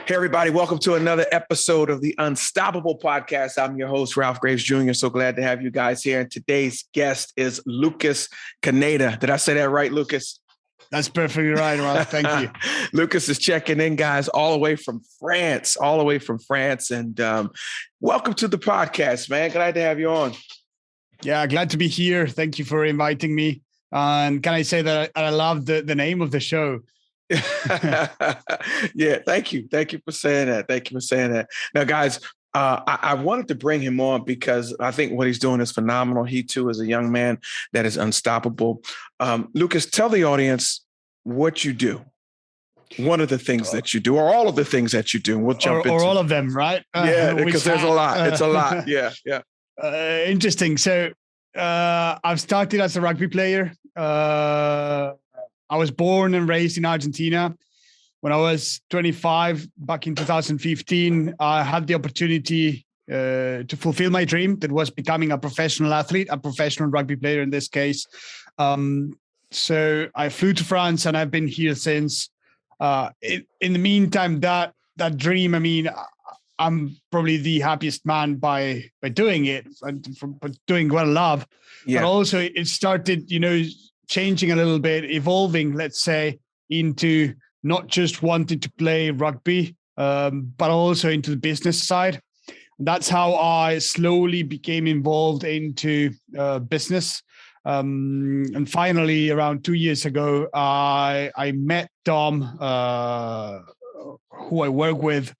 Hey, everybody. Welcome to another episode of the Unstoppable Podcast. I'm your host, Ralph Graves Jr. So glad to have you guys here. And today's guest is Lucas Caneda. Did I say that right, Lucas? That's perfectly right, Ralph. Thank you. Lucas is checking in, guys, all the way from France. And welcome to the podcast, man. Glad to have you on. Yeah, glad to be here. Thank you for inviting me. And can I say that I love the name of the show? Yeah, thank you for saying that. Now, guys, I wanted to bring him on because I think what he's doing is phenomenal. He too is a young man that is unstoppable. Lucas, tell the audience what you do. One of the things that you do, or all of the things that you do. We'll jump into all of them, right? Yeah, because there's a lot. It's a lot. Yeah. Interesting. So I've started as a rugby player. I was born and raised in Argentina. When I was 25, back in 2015, I had the opportunity to fulfill my dream that was becoming a professional athlete, a professional rugby player in this case. So I flew to France and I've been here since. In the meantime, that dream, I mean, I'm probably the happiest man by doing it and doing what I love. Yeah. But also it started, changing a little bit, evolving, let's say, into not just wanting to play rugby, but also into the business side. That's how I slowly became involved into business. And finally, around 2 years ago, I met Dom, who I work with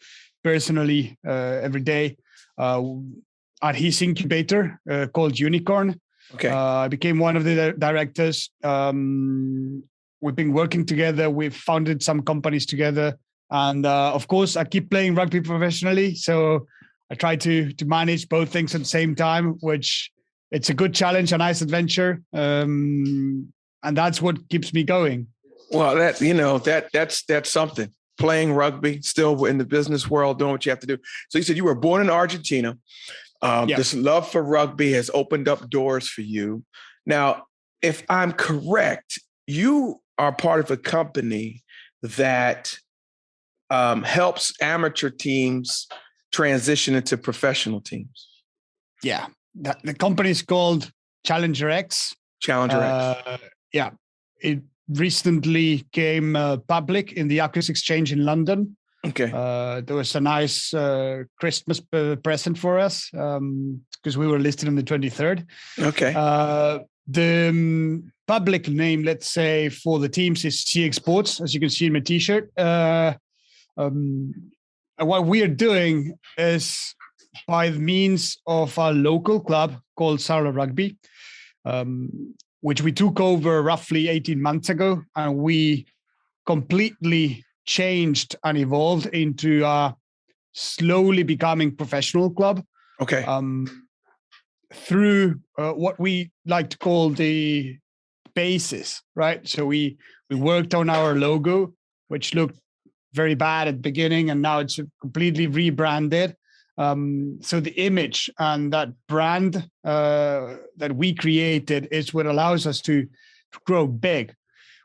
personally every day, at his incubator called Unicorn. Okay. I became one of the directors. We've been working together. We've founded some companies together. And of course, I keep playing rugby professionally. So I try to manage both things at the same time, which it's a good challenge, a nice adventure. And that's what keeps me going. Well, that's something. Playing rugby, still in the business world, doing what you have to do. So you said you were born in Argentina. This love for rugby has opened up doors for you. Now, if I'm correct, you are part of a company that helps amateur teams transition into professional teams. Yeah, the company is called Challenger X. Challenger X. Yeah, it recently came public in the Actors Exchange in London. Okay. There was a nice Christmas present for us because we were listed on the 23rd. Okay. The public name, let's say, for the teams is CX Sports, as you can see in my T-shirt. What we are doing is by the means of a local club called Sarla Rugby, which we took over roughly 18 months ago, and we completely changed and evolved into a slowly becoming professional club. Okay. Through what we like to call the basis, right? So we worked on our logo, which looked very bad at the beginning, and now it's completely rebranded. So the image and that brand that we created is what allows us to grow big.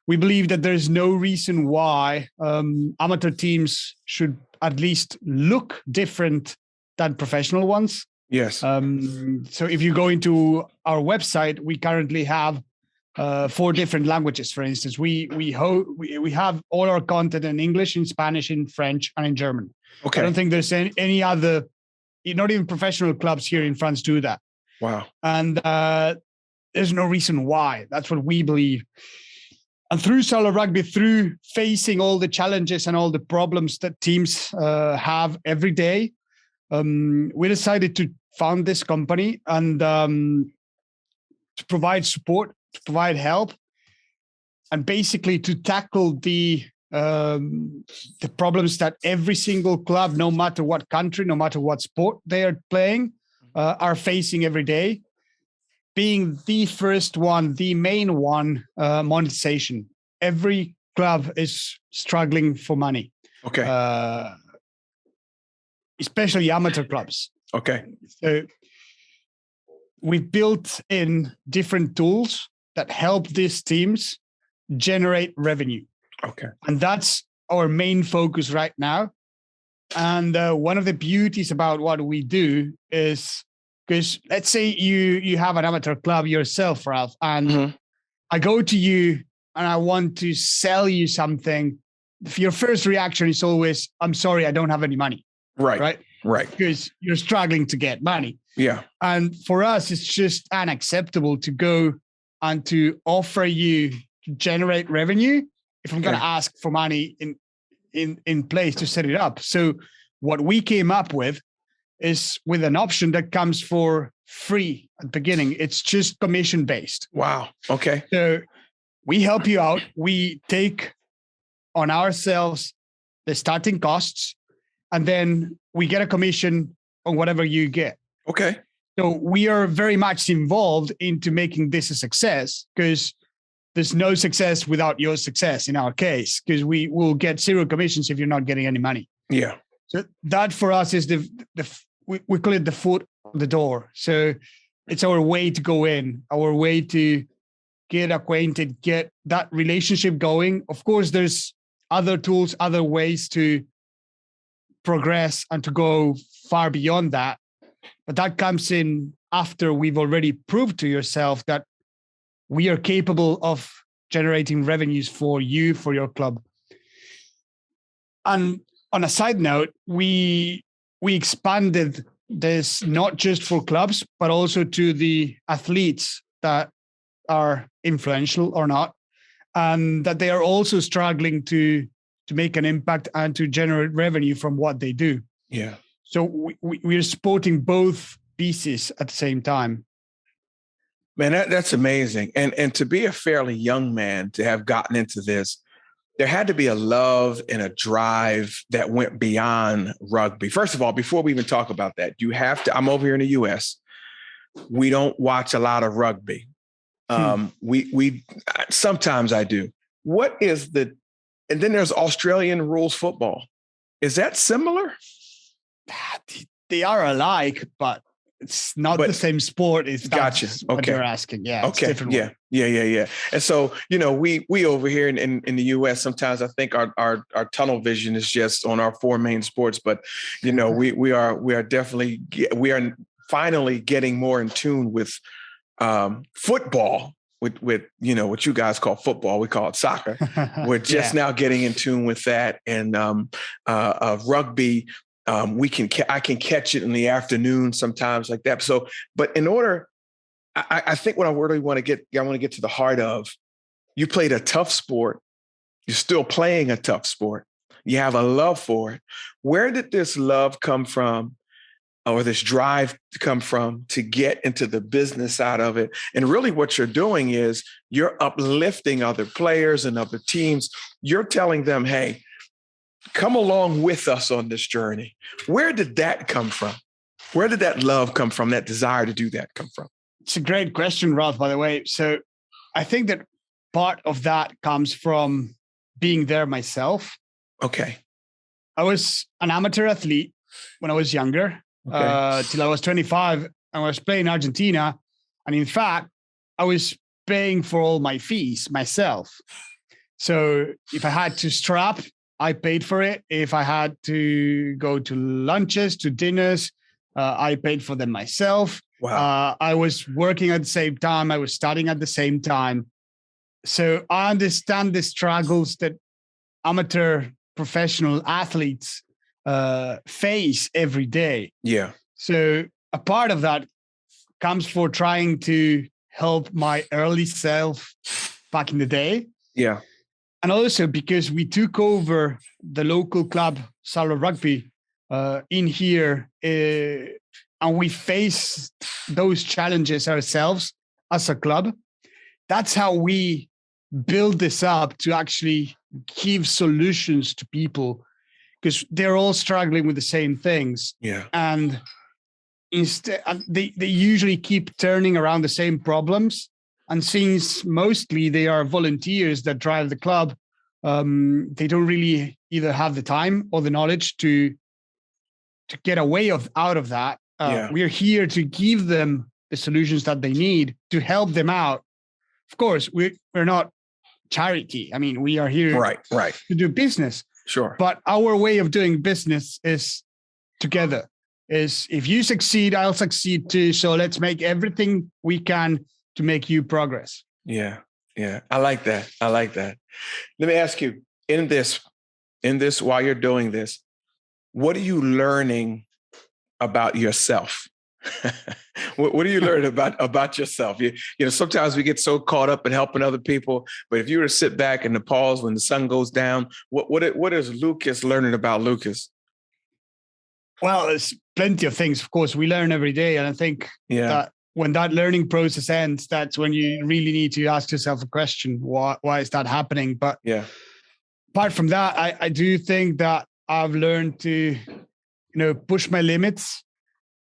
We believe that there's no reason why amateur teams should at least look different than professional ones. Yes. So if you go into our website, we currently have 4 different languages. For instance, we have all our content in English, in Spanish, in French, and in German. Okay. I don't think there's any other, not even professional clubs here in France do that. Wow. And there's no reason why. That's what we believe. And through Sarla Rugby, through facing all the challenges and all the problems that teams have every day, we decided to found this company and to provide support, to provide help, and basically to tackle the problems that every single club, no matter what country, no matter what sport they are playing, are facing every day. Being the first one, the main one, monetization. Every club is struggling for money. Okay. Especially amateur clubs. Okay. So we've built in different tools that help these teams generate revenue. Okay. And that's our main focus right now. And one of the beauties about what we do is, because let's say you have an amateur club yourself, Ralph, and I go to you and I want to sell you something. Your first reaction is always, I'm sorry, I don't have any money. Right. Because you're struggling to get money. Yeah. And for us, it's just unacceptable to go and to offer you to generate revenue if I'm going to ask for money in place to set it up. So what we came up with is with an option that comes for free at the beginning. It's just commission based. Wow. Okay. So we help you out. We take on ourselves the starting costs, and then we get a commission on whatever you get. Okay. So we are very much involved into making this a success, because there's no success without your success in our case, because we will get zero commissions if you're not getting any money. Yeah. So that for us is we call it the foot on the door. So it's our way to go in, our way to get acquainted, get that relationship going. Of course, there's other tools, other ways to progress and to go far beyond that. But that comes in after we've already proved to yourself that we are capable of generating revenues for you, for your club. And on a side note, we expanded this not just for clubs, but also to the athletes that are influential or not, and that they are also struggling to make an impact and to generate revenue from what they do. Yeah. So we're supporting both pieces at the same time. Man, that's amazing. And to be a fairly young man, to have gotten into this, there had to be a love and a drive that went beyond rugby. First of all, before we even talk about that, you have to, I'm over here in the US. We don't watch a lot of rugby. We sometimes I do. What is and then there's Australian rules football. Is that similar? They are alike, but it's not the same sport. If that's what you're asking. Yeah. Okay. Yeah. And so, we over here in the US, sometimes I think our tunnel vision is just on our four main sports, but we are definitely, we are finally getting more in tune with football, with what you guys call football. We call it soccer. We're just now getting in tune with that. And rugby, I can catch it in the afternoon sometimes like that. So, but in order, I think what I really want to get to the heart of, you played a tough sport. You're still playing a tough sport. You have a love for it. Where did this love come from, or this drive to come from, to get into the business side of it? And really what you're doing is you're uplifting other players and other teams. You're telling them, hey, come along with us on this journey. Where did that come from? Where did that love come from, that desire to do that come from? It's a great question, Ralph, by the way. So I think that part of that comes from being there myself. Okay. I was an amateur athlete when I was younger, till I was 25. I was playing Argentina. And in fact, I was paying for all my fees myself. So if I had to strap, I paid for it. If I had to go to lunches, to dinners, I paid for them myself. Wow. I was working at the same time. I was studying at the same time. So I understand the struggles that amateur professional athletes face every day. Yeah. So a part of that comes for trying to help my early self back in the day. Yeah. And also because we took over the local club, Salo Rugby, in here, and we faced those challenges ourselves as a club. That's how we build this up, to actually give solutions to people, because they're all struggling with the same things. Yeah. And instead, they usually keep turning around the same problems. And since mostly they are volunteers that drive the club, they don't really either have the time or the knowledge to get out of that. We're here to give them the solutions that they need to help them out. Of course, we're not charity. I mean, we are here right to do business. Sure. But our way of doing business is together. Is if you succeed, I'll succeed too. So let's make everything we can to make you progress. Yeah. Yeah. I like that. I like that. Let me ask you, in this, while you're doing this, what are you learning about yourself? What are you learning about yourself? You know, sometimes we get so caught up in helping other people, but if you were to sit back in the pause when the sun goes down, what is Lucas learning about Lucas? Well, there's plenty of things. Of course, we learn every day, and I think that when that learning process ends, that's when you really need to ask yourself a question: why is that happening? But apart from that, I do think that I've learned to, push my limits.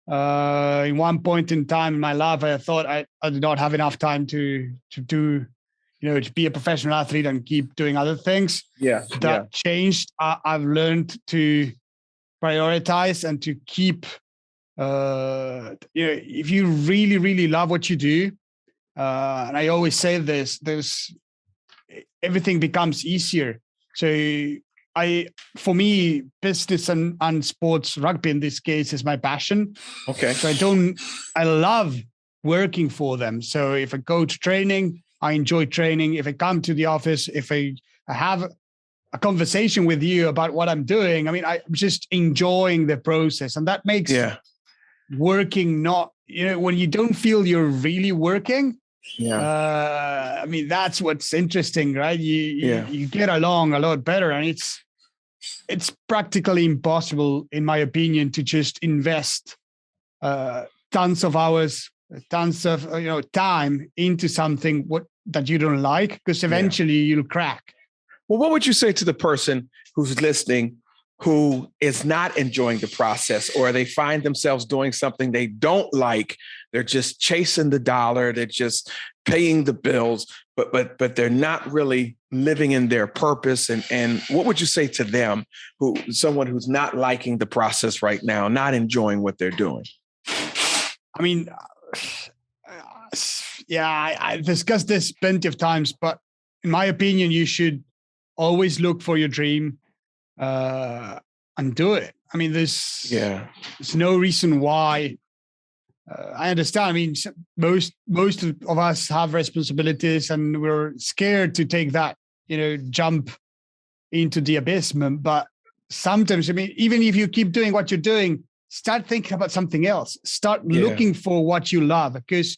In one point in time in my life, I thought I did not have enough time to do, to be a professional athlete and keep doing other things. That changed. I've learned to prioritize and to keep, if you really, really love what you do, and I always say this, everything becomes easier. So for me, business and sports, rugby in this case, is my passion. Okay. So I love working for them. So if I go to training, I enjoy training. If I come to the office, if I have a conversation with you about what I'm doing, I mean, I'm just enjoying the process. And that makes working not, when you don't feel you're really working, I mean, that's what's interesting, right? You get along a lot better, and it's practically impossible, in my opinion, to just invest tons of hours, tons of time into something that you don't like, because eventually you'll crack. Well, what would you say to the person who's listening who is not enjoying the process, or they find themselves doing something they don't like? They're just chasing the dollar. They're just paying the bills, but they're not really living in their purpose. And what would you say to them, someone who's not liking the process right now, not enjoying what they're doing? I mean, I discussed this plenty of times, but in my opinion, you should always look for your dream and do it. I mean, there's no reason why. I understand. I mean, most of us have responsibilities, and we're scared to take that, jump into the abyss. But sometimes, I mean, even if you keep doing what you're doing, start thinking about something else. Start looking for what you love, because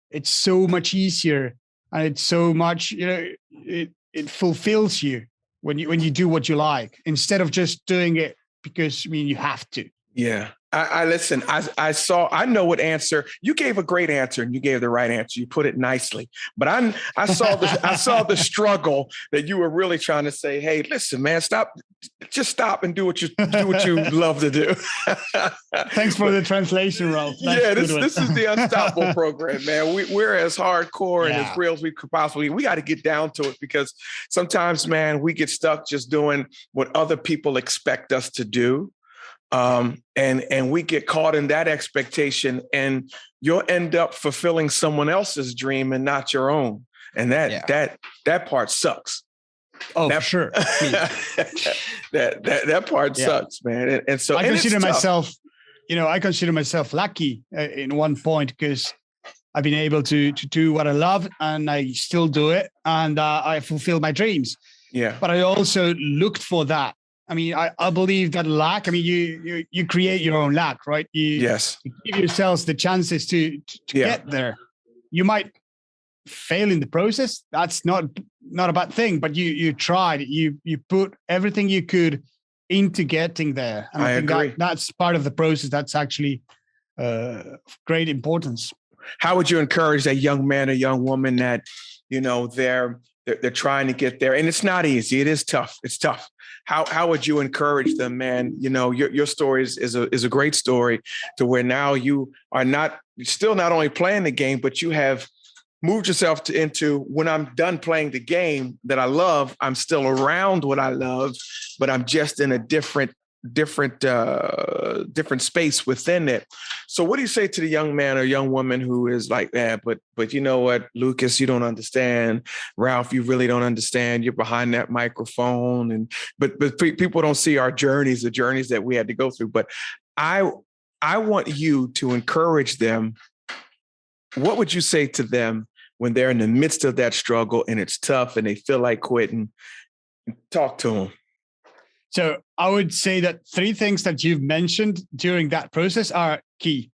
it's so much easier, and it's so much, it fulfills you when you do what you like, instead of just doing it because, I mean, you have to. Yeah. I listen, I know what answer you gave. A great answer, and you gave the right answer. You put it nicely, but I saw the struggle that you were really trying to say, hey, listen, man, just stop and do what you love to do. Thanks for the translation, Ralph. This is the Unstoppable program, man. We're as hardcore and as real as we could possibly. We got to get down to it, because sometimes, man, we get stuck just doing what other people expect us to do. And we get caught in that expectation, and you'll end up fulfilling someone else's dream and not your own. And that part sucks. Oh, for sure. that part sucks, man. And so I consider myself lucky in one point, because I've been able to do what I love, and I still do it, and I fulfill my dreams. Yeah. But I also looked for that. I mean, I believe that luck, I mean, you create your own luck, right? You give yourselves the chances to get there. You might fail in the process. That's not a bad thing, but you tried. You put everything you could into getting there. And I think that's part of the process. That's actually of great importance. How would you encourage a young man or young woman that, they're trying to get there, and it's not easy. It is tough. It's tough. How would you encourage them, man? Your story is a great story, to where now you are still not only playing the game, but you have moved yourself into, when I'm done playing the game that I love, I'm still around what I love, but I'm just in a different different space within it. So what do you say to the young man or young woman who is like, but you know what, Lucas, you don't understand. Ralph, you really don't understand. You're behind that microphone, but people don't see our journeys, the journeys that we had to go through. But I want you to encourage them. What would you say to them when they're in the midst of that struggle and it's tough and they feel like quitting? Talk to them. So I would say that 3 things that you've mentioned during that process are key.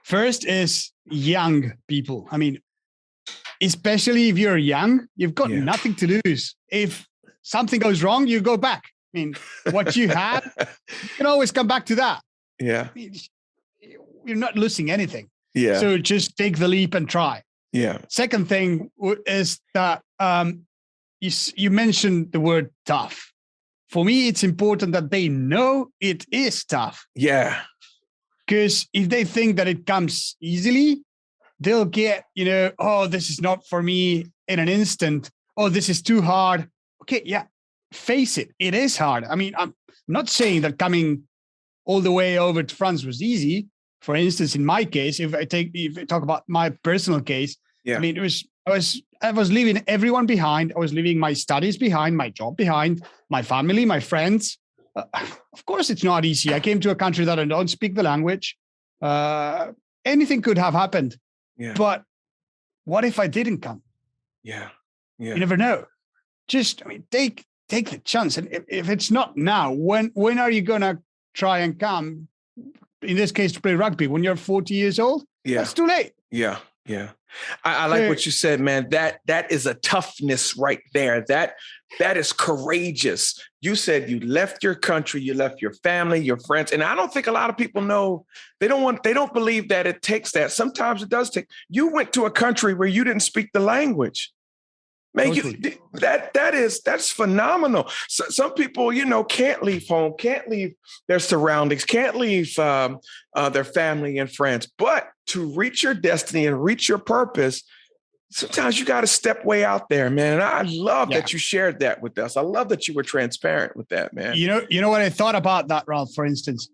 First is young people. I mean, especially if you're young, you've got nothing to lose. If something goes wrong, you go back. I mean, what you have, you can always come back to that. Yeah. I mean, you're not losing anything. Yeah. So just take the leap and try. Yeah. Second thing is that you mentioned the word tough. For me, it's important that they know it is tough. Yeah. Because if they think that it comes easily, they'll get, oh, this is not for me in an instant. Oh, this is too hard. Okay, yeah, face it. It is hard. I mean, I'm not saying that coming all the way over to France was easy. For instance, in my case, if I talk about my personal case, I mean, I was leaving everyone behind. I was leaving my studies behind, my job behind, my family, my friends. Of course, it's not easy. I came to a country that I don't speak the language. Anything could have happened. Yeah. But what if I didn't come? Yeah. You never know. Just, take the chance. And if it's not now, when are you gonna try and come? In this case, to play rugby when you're 40 years old? Yeah. That's too late. Yeah. Yeah. I like what you said, man. That is a toughness right there. That is courageous. You said you left your country, you left your family, your friends. And I don't think a lot of people know, they don't believe that it takes that. Sometimes it does take. You went to a country where you didn't speak the language. Man, totally. That's phenomenal. So, some people, can't leave home, can't leave their surroundings, can't leave their family and friends. But to reach your destiny and reach your purpose, sometimes you got to step way out there, man. And I love that you shared that with us. I love that you were transparent with that, man. You know what I thought about that, Ralph, for instance,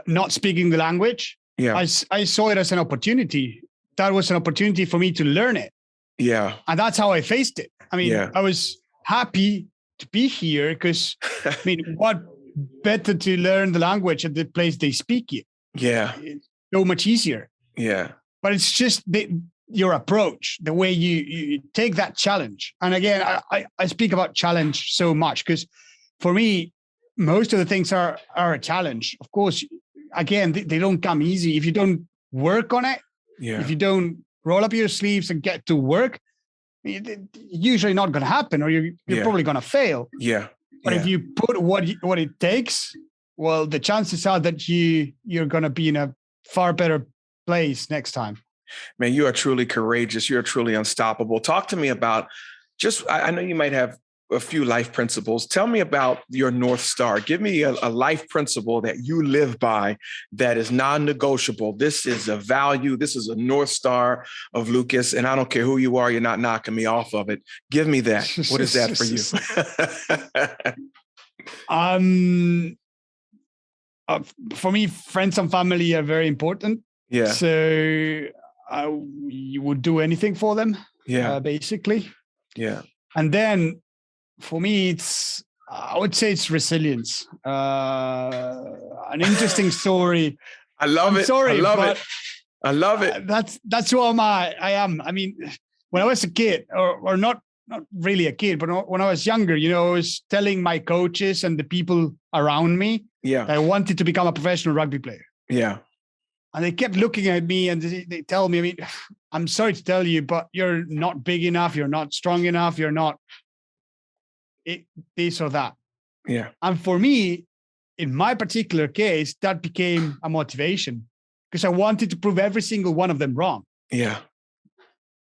not speaking the language. Yeah. I saw it as an opportunity. That was an opportunity for me to learn it. Yeah. And that's how I faced it. I mean, I was happy to be here because, what better to learn the language at the place they speak it? Yeah. It's so much easier. Yeah. But it's just your approach, the way you take that challenge. And again, I speak about challenge so much because for me, most of the things are a challenge. Of course, again, they don't come easy. If you don't work on it, if you don't roll up your sleeves and get to work, it's usually not going to happen, or you're probably going to fail. Yeah. But if you put what it takes, well, the chances are that you're going to be in a far better place next time. Man, you are truly courageous. You're truly unstoppable. Talk to me about I know you might have a few life principles. Tell me about your North Star. Give me a life principle that you live by that is non-negotiable. This is a value. This is a North Star of Lucas. And I don't care who you are. You're not knocking me off of it. Give me that. What is that for you? For me, friends and family are very important. Yeah. So you would do anything for them. Yeah. Basically. Yeah. And then for me, I would say it's resilience. An interesting story. I love it. Sorry, I love it. That's who I am. I mean, when I was a kid, or not really a kid, but when I was younger, I was telling my coaches and the people around me that I wanted to become a professional rugby player. Yeah. And they kept looking at me and they tell me, I'm sorry to tell you, but you're not big enough. You're not strong enough. You're not this or that. Yeah. And for me, in my particular case, that became a motivation because I wanted to prove every single one of them wrong. Yeah.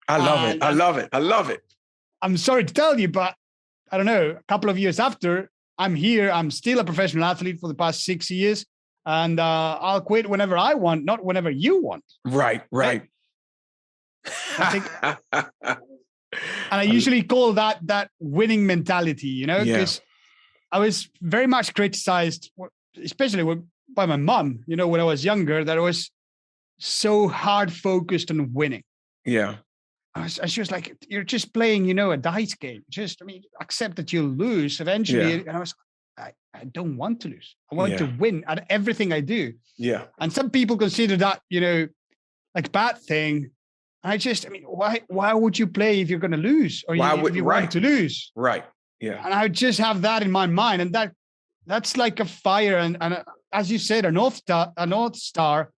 I love it. I'm sorry to tell you, but I don't know, a couple of years after, I'm here. I'm still a professional athlete for the past 6 years. And I'll quit whenever I want, not whenever you want. Right. I think, and I usually call that winning mentality, because I was very much criticized especially by my mom, when I was younger, that I was so hard focused on winning. Yeah. She was like, you're just playing, a dice game. Accept that you'll lose eventually. Yeah. And I don't want to lose. I want to win at everything I do. Yeah. And some people consider that, like a bad thing. Why would you play if you're going to lose, or if you want to lose? Right. Yeah. And I would just have that in my mind, and that's like a fire, and as you said, a north star.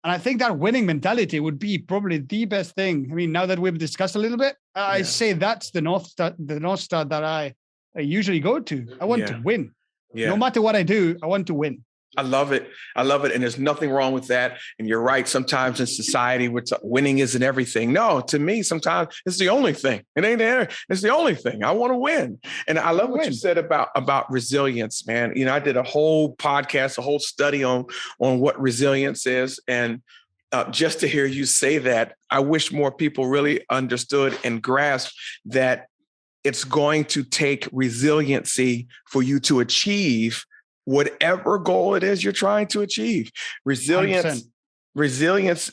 And I think that winning mentality would be probably the best thing. Now that we've discussed a little bit, I say that's the north star that I usually go to. I want to win. Yeah. No matter what I do, I want to win. I love it. And there's nothing wrong with that. And you're right. Sometimes in society, winning isn't everything. No, to me, sometimes it's the only thing. It ain't there. It's the only thing. I want to win. And I love what you said about resilience, man. I did a whole podcast, a whole study on what resilience is. And just to hear you say that, I wish more people really understood and grasped that it's going to take resiliency for you to achieve whatever goal it is you're trying to achieve. Resilience,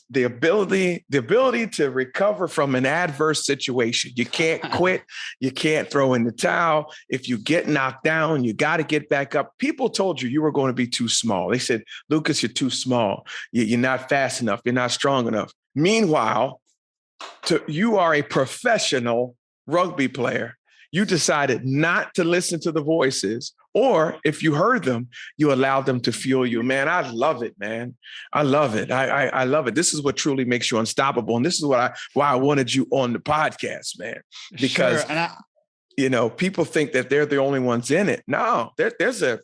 the ability to recover from an adverse situation. You can't quit. You can't throw in the towel. If you get knocked down, you got to get back up. People told you were going to be too small. They said, Lucas, you're too small. You're not fast enough. You're not strong enough. Meanwhile, you are a professional rugby player. You decided not to listen to the voices, or if you heard them, you allowed them to fuel you. Man, I love it, man. I love it. I love it. This is what truly makes you unstoppable. And this is why I wanted you on the podcast, man, because people think that they're the only ones in it. No, there's a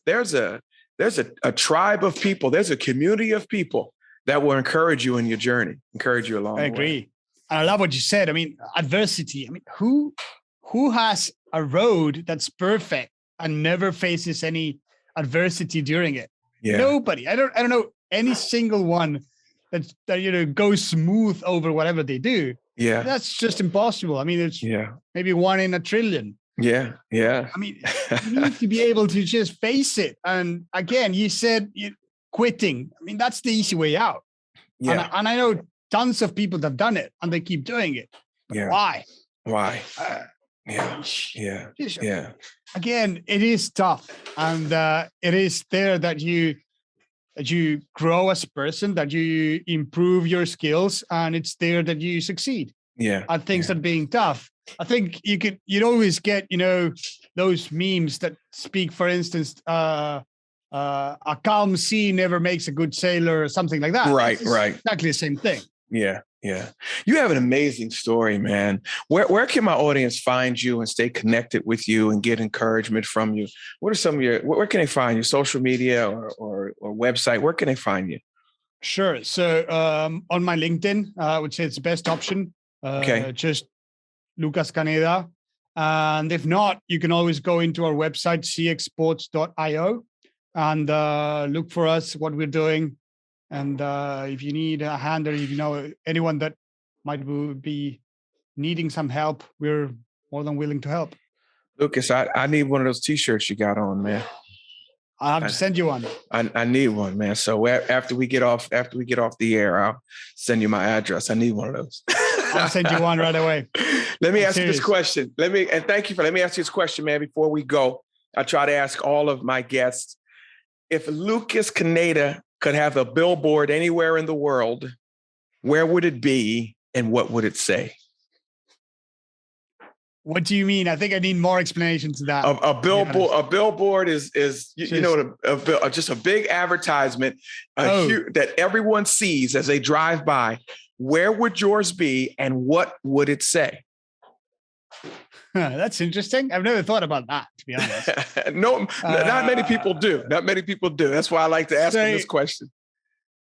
tribe of people. There's a community of people that will encourage you in your journey, encourage you along the way. I agree. And I love what you said. Adversity. Who has a road that's perfect and never faces any adversity during it? Yeah. Nobody. I don't know any single one that goes smooth over whatever they do. Yeah. That's just impossible. It's maybe 1 in a trillion. Yeah. Yeah. You need to be able to just face it. And again, you said quitting. That's the easy way out. Yeah. And I know tons of people that have done it and they keep doing it. But why? Why? Yeah. Again, it is tough, and it is there that you grow as a person, that you improve your skills, and it's there that you succeed. Yeah, at things that being tough. I think you'd always get those memes that speak, for instance, a calm sea never makes a good sailor, or something like that. Right. Exactly the same thing. Yeah. You have an amazing story, man. Where can my audience find you and stay connected with you and get encouragement from you? What are some of where can they find you? Social media or website? Where can they find you? Sure. So on my LinkedIn, I would say it's the best option. Just Lucas Caneda. And if not, you can always go into our website, cxsports.io, and look for us, what we're doing. And if you need a hand, or if you know anyone that might be needing some help, we're more than willing to help. Lucas, I need one of those T-shirts you got on, man. I'll have to send you one. I need one, man. So after we get off the air, I'll send you my address. I need one of those. I'll send you one right away. Let me ask you this question. Let me ask you this question, man, before we go. I try to ask all of my guests, if Lucas Caneda could have a billboard anywhere in the world, where would it be and what would it say? What do you mean? I think I need more explanation to that. A billboard is just a big advertisement that everyone sees as they drive by. Where would yours be and what would it say? That's interesting. I've never thought about that, to be honest. No, not many people do. Not many people do. That's why I like to ask them this question.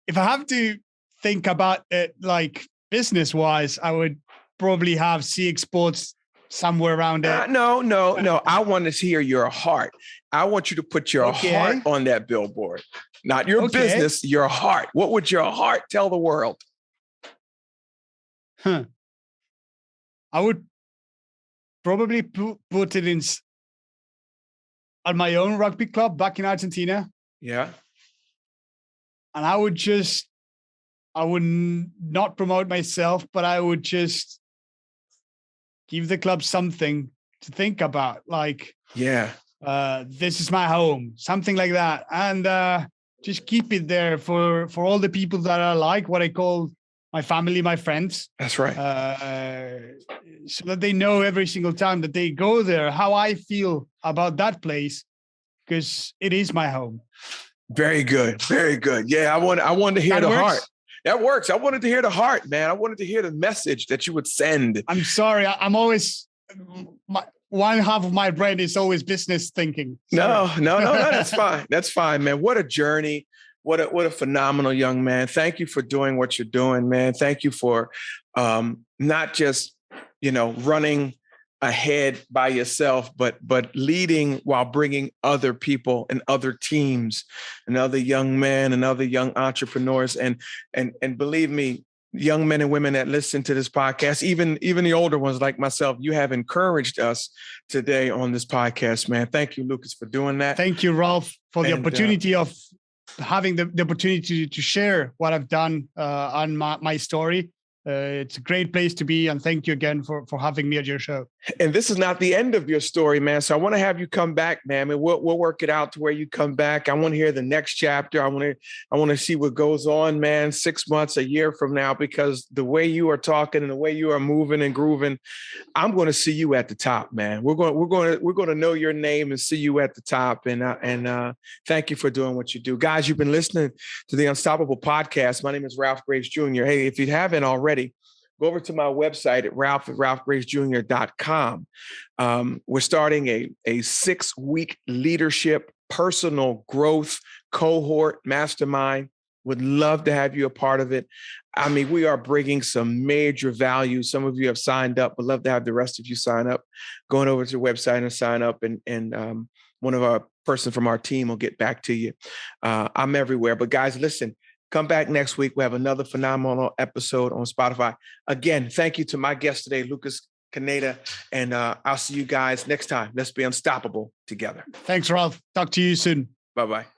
If I have to think about it like business-wise, I would probably have CX Sports somewhere around it. No. I want to hear your heart. I want you to put your heart on that billboard. Not your business, your heart. What would your heart tell the world? I would probably put it in at my own rugby club back in Argentina. Yeah. And I would not promote myself, but I would just give the club something to think about. Like, this is my home, something like that. And just keep it there for all the people that are like what I call my family, my friends. That's right. So that they know every single time that they go there, how I feel about that place, because it is my home. Very good. Very good. Yeah. I wanted to hear the heart. That works. I wanted to hear the heart, man. I wanted to hear the message that you would send. I'm sorry. I'm always, one half of my brain is always business thinking. Sorry. No. That's fine. That's fine, man. What a journey. What a phenomenal young man. Thank you for doing what you're doing, man. Thank you for not just, running ahead by yourself, but leading while bringing other people and other teams and other young men and other young entrepreneurs. And believe me, young men and women that listen to this podcast, even the older ones like myself, you have encouraged us today on this podcast, man. Thank you, Lucas, for doing that. Thank you, Ralph, for the opportunity of having the opportunity to share what I've done on my story. It's a great place to be. And thank you again for having me at your show. And this is not the end of your story, man. So I want to have you come back, man. And we'll work it out to where you come back. I want to hear the next chapter. I want to see what goes on, man, 6 months, a year from now, because the way you are talking and the way you are moving and grooving, I'm going to see you at the top, man. We're going to know your name and see you at the top. And thank you for doing what you do. Guys, you've been listening to the Unstoppable Podcast. My name is Ralph Graves Jr. Hey, if you haven't already, go over to my website at ralph@ralphgravesjr.com. We're starting a 6-week leadership, personal growth cohort mastermind. Would love to have you a part of it. I mean, we are bringing some major value. Some of you have signed up. Would love to have the rest of you sign up. Going over to the website and sign up, and one of our person from our team will get back to you. I'm everywhere. But guys, listen. Come back next week. We have another phenomenal episode on Spotify. Again, thank you to my guest today, Lucas Caneda. And I'll see you guys next time. Let's be unstoppable together. Thanks, Ralph. Talk to you soon. Bye-bye.